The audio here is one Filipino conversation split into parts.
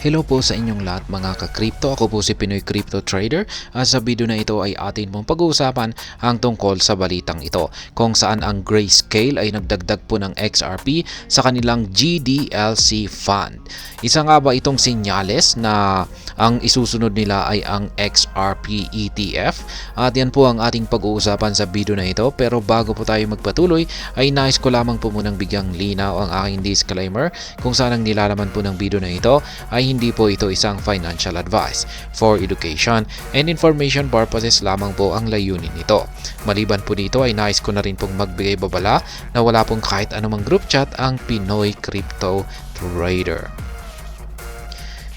Hello po sa inyong lahat mga ka-crypto. Ako po si Pinoy Crypto Trader at sa video na ito ay atin mong pag-uusapan ang tungkol sa balitang ito kung saan ang Grayscale ay nagdagdag po ng XRP sa kanilang GDLC fund. Isa nga ba itong senyales na ang isusunod nila ay ang XRP ETF? At yan po ang ating pag-uusapan sa video na ito, pero bago po tayo magpatuloy ay nais ko lamang po munang bigyang linaw ang aking disclaimer kung saan ang nilalaman po ng video na ito ay hindi po ito isang financial advice. For education and information purposes lamang po ang layunin nito. Maliban po dito ay nais ko na rin pong magbigay babala na wala pong kahit anumang group chat ang Pinoy Crypto Trader.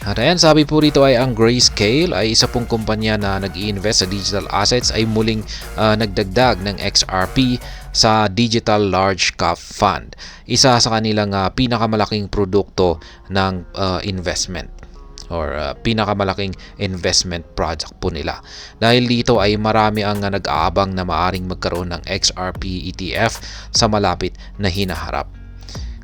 At ayan, sabi po rito ay ang Grayscale ay isa pong kumpanya na nag-i-invest sa digital assets ay muling nagdagdag ng XRP sa Digital Large Cap Fund. Isa sa kanilang pinakamalaking produkto ng investment or pinakamalaking investment project po nila. Dahil dito ay marami ang nag-aabang na maaring magkaroon ng XRP ETF sa malapit na hinaharap.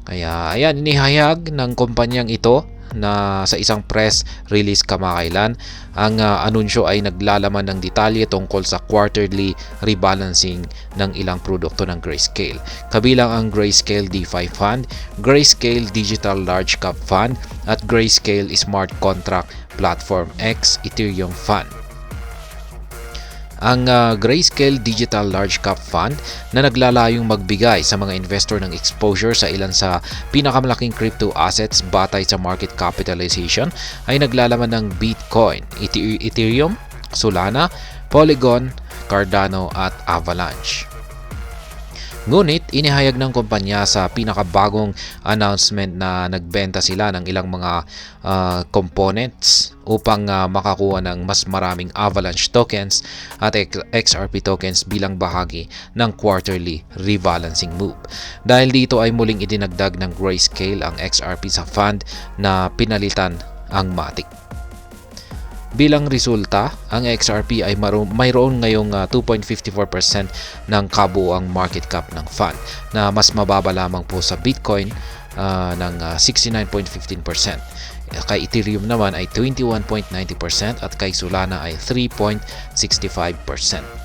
Kaya ayan, inihayag ng kumpanyang ito na sa isang press release kamakailan. Ang anunsyo ay naglalaman ng detalye tungkol sa quarterly rebalancing ng ilang produkto ng Grayscale. Kabilang ang Grayscale DeFi Fund, Grayscale Digital Large Cap Fund at Grayscale Smart Contract Platform X Ethereum Fund. Ang Grayscale Digital Large Cap Fund na naglalayong magbigay sa mga investor ng exposure sa ilan sa pinakamalaking crypto assets batay sa market capitalization ay naglalaman ng Bitcoin, Ethereum, Solana, Polygon, Cardano at Avalanche. Ngunit inihayag ng kumpanya sa pinakabagong announcement na nagbenta sila ng ilang mga components upang makakuha ng mas maraming Avalanche tokens at XRP tokens bilang bahagi ng quarterly rebalancing move. Dahil dito ay muling idinagdag ng Grayscale ang XRP sa fund na pinalitan ang Matic. Bilang resulta, ang XRP ay mayroon ngayong 2.54% ng kabuuang market cap ng fund na mas mababa lamang po sa Bitcoin ng 69.15%. Kay Ethereum naman ay 21.90% at kay Solana ay 3.65%.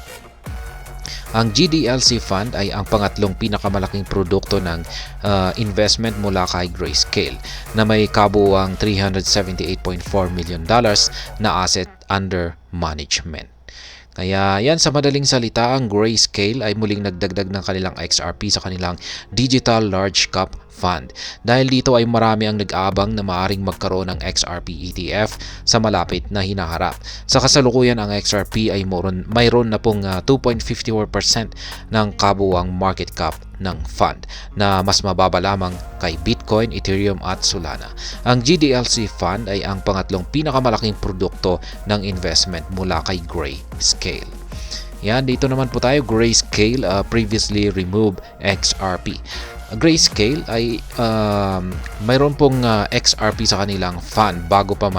Ang GDLC Fund ay ang pangatlong pinakamalaking produkto ng investment mula kay Grayscale na may kabuuang $378.4 million na asset under management. Kaya yan, sa madaling salita, ang Grayscale ay muling nagdagdag ng kanilang XRP sa kanilang Digital Large Cap Fund. Dahil dito ay marami ang nag-aabang na maaring magkaroon ng XRP ETF sa malapit na hinaharap. Sa kasalukuyan, ang XRP ay mayroon na pong 2.54% ng kabuuang market cap ng fund na mas mababa lamang kay Bitcoin, Ethereum at Solana. Ang GDLC Fund ay ang pangatlong pinakamalaking produkto ng investment mula kay Grayscale. Yan, dito naman po tayo, Grayscale previously removed XRP. Grayscale ay mayroon pong XRP sa kanilang fund bago pa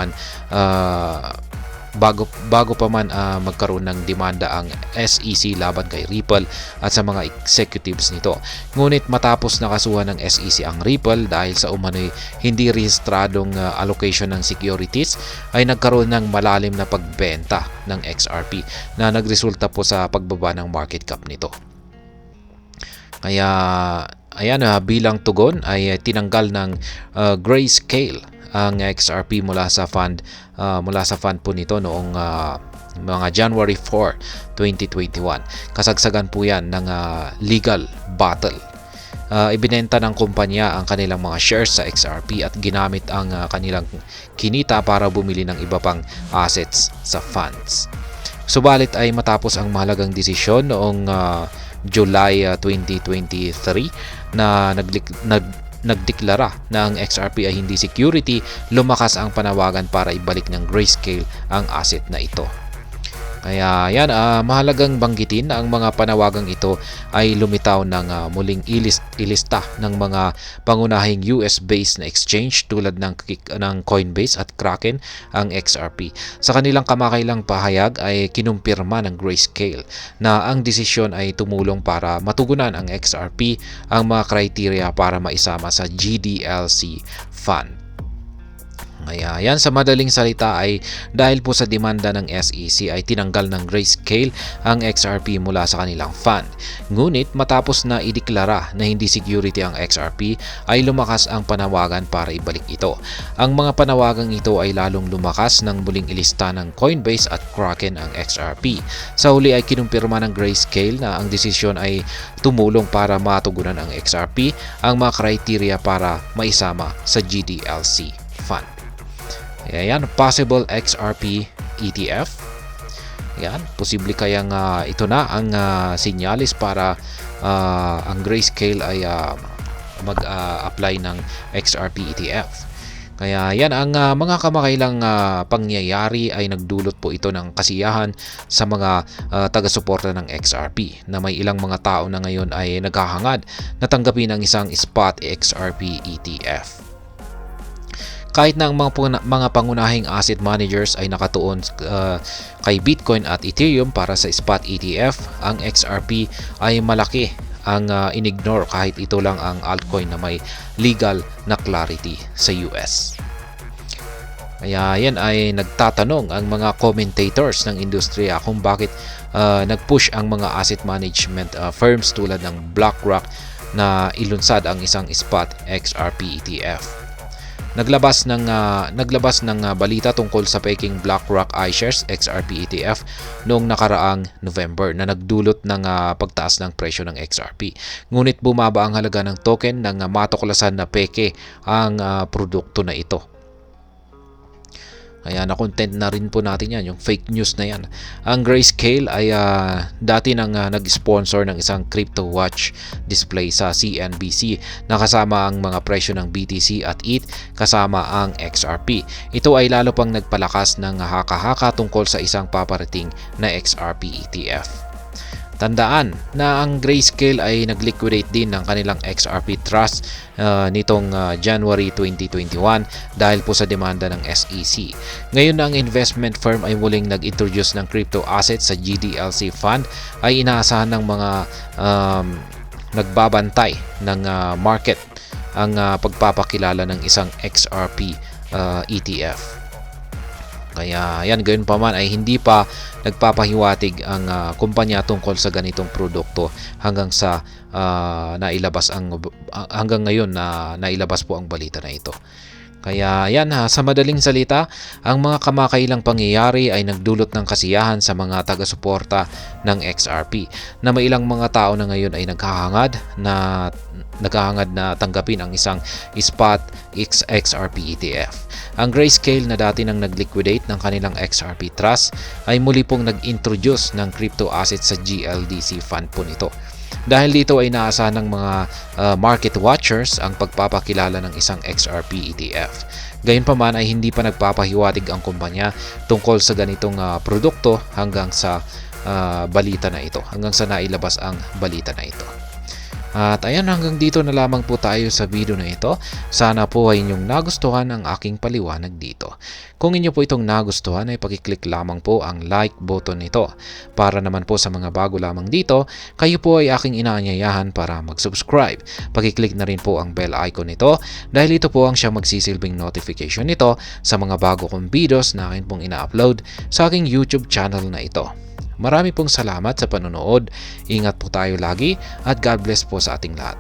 man magkaroon ng demanda ang SEC laban kay Ripple at sa mga executives nito. Ngunit matapos nakasuhan ng SEC ang Ripple dahil sa umano'y hindi rehistradong allocation ng securities, ay nagkaroon ng malalim na pagbenta ng XRP na nagresulta po sa pagbaba ng market cap nito. Kaya ayan, bilang tugon ay tinanggal ng Grayscale ang XRP mula sa fund po nito noong mga January 4, 2021. Kasagsagan po yan ng legal battle. Ibinenta ng kumpanya ang kanilang mga shares sa XRP at ginamit ang kanilang kinita para bumili ng iba pang assets sa funds. Subalit ay matapos ang mahalagang desisyon noong July 2023 na nagdeklara na ang XRP ay hindi security, lumakas ang panawagan para ibalik ng Grayscale ang asset na ito. Kaya yan, mahalagang banggitin na ang mga panawagang ito ay lumitaw ng muling ilista ng mga pangunahing US-based na exchange tulad ng Coinbase at Kraken ang XRP. Sa kanilang kamakailang pahayag ay kinumpirma ng Grayscale na ang desisyon ay tumulong para matugunan ang XRP ang mga criteria para maisama sa GDLC Fund. Ayan, sa madaling salita ay dahil po sa demanda ng SEC ay tinanggal ng Grayscale ang XRP mula sa kanilang fund. Ngunit matapos na ideklara na hindi security ang XRP ay lumakas ang panawagan para ibalik ito. Ang mga panawagang ito ay lalong lumakas nang muling ilista ng Coinbase at Kraken ang XRP. Sa huli ay kinumpirma ng Grayscale na ang desisyon ay tumulong para matugunan ang XRP ang mga criteria para maisama sa GDLC fund. Ayan, possible XRP ETF. Ayan, posible kayang ito na ang sinyalis para ang Grayscale ay mag-apply ng XRP ETF. Kaya yan, ang mga kamakailang pangyayari ay nagdulot po ito ng kasiyahan sa mga taga-suporta ng XRP na may ilang mga tao na ngayon ay naghahangad na tanggapin ang isang spot XRP ETF. Kahit na ang mga pangunahing asset managers ay nakatuon kay Bitcoin at Ethereum para sa spot ETF, ang XRP ay malaki ang inignore kahit ito lang ang altcoin na may legal na clarity sa US. Kaya yan ay nagtatanong ang mga commentators ng industriya kung bakit nag-push ang mga asset management firms tulad ng BlackRock na ilunsad ang isang spot XRP ETF. Naglabas ng balita tungkol sa peking BlackRock iShares XRP ETF noong nakaraang November na nagdulot ng pagtaas ng presyo ng XRP. Ngunit bumaba ang halaga ng token nang matuklasan na peke ang produkto na ito. Kaya na-content na rin po natin yan, yung fake news na yan. Ang Grayscale ay dati nang nag-sponsor ng isang crypto watch display sa CNBC na kasama ang mga presyo ng BTC at ETH kasama ang XRP. Ito ay lalo pang nagpalakas ng haka-haka tungkol sa isang paparating na XRP ETF. Tandaan na ang Grayscale ay nag-liquidate din ng kanilang XRP Trust nitong January 2021 dahil po sa demanda ng SEC. Ngayon na ang investment firm ay muling nag-introduce ng crypto assets sa GDLC fund, ay inaasahan ng mga nagbabantay ng market ang pagpapakilala ng isang XRP ETF. Kaya yan, gayon pa man ay hindi pa nagpapahiwatig ang kumpanya tungkol sa ganitong produkto hanggang ngayon na nailabas po ang balita na ito. Kaya yan, sa madaling salita, ang mga kamakailang pangyayari ay nagdulot ng kasiyahan sa mga taga-suporta ng XRP na may ilang mga tao na ngayon ay naghahangad na tanggapin ang isang spot XRP ETF. Ang Grayscale na dati nang nag-liquidate ng kanilang XRP Trust ay muli pong nag-introduce ng crypto assets sa GLDC fund po nito. Dahil dito ay naasahan ng mga market watchers ang pagpapakilala ng isang XRP ETF. Gayunpaman ay hindi pa nagpapahiwatig ang kumpanya tungkol sa ganitong produkto hanggang sa balita na ito, hanggang sa nailabas ang balita na ito. At ayan, hanggang dito na lamang po tayo sa video na ito. Sana po ay inyong nagustuhan ang aking paliwanag dito. Kung inyo po itong nagustuhan ay pakiclick lamang po ang like button nito. Para naman po sa mga bago lamang dito, kayo po ay aking inaanyayahan para mag-subscribe. Pakiclick na rin po ang bell icon nito dahil ito po ang siyang magsisilbing notification nito sa mga bago kong videos na akin pong ina-upload sa aking YouTube channel na ito. Marami pong salamat sa panonood. Ingat po tayo lagi at God bless po sa ating lahat.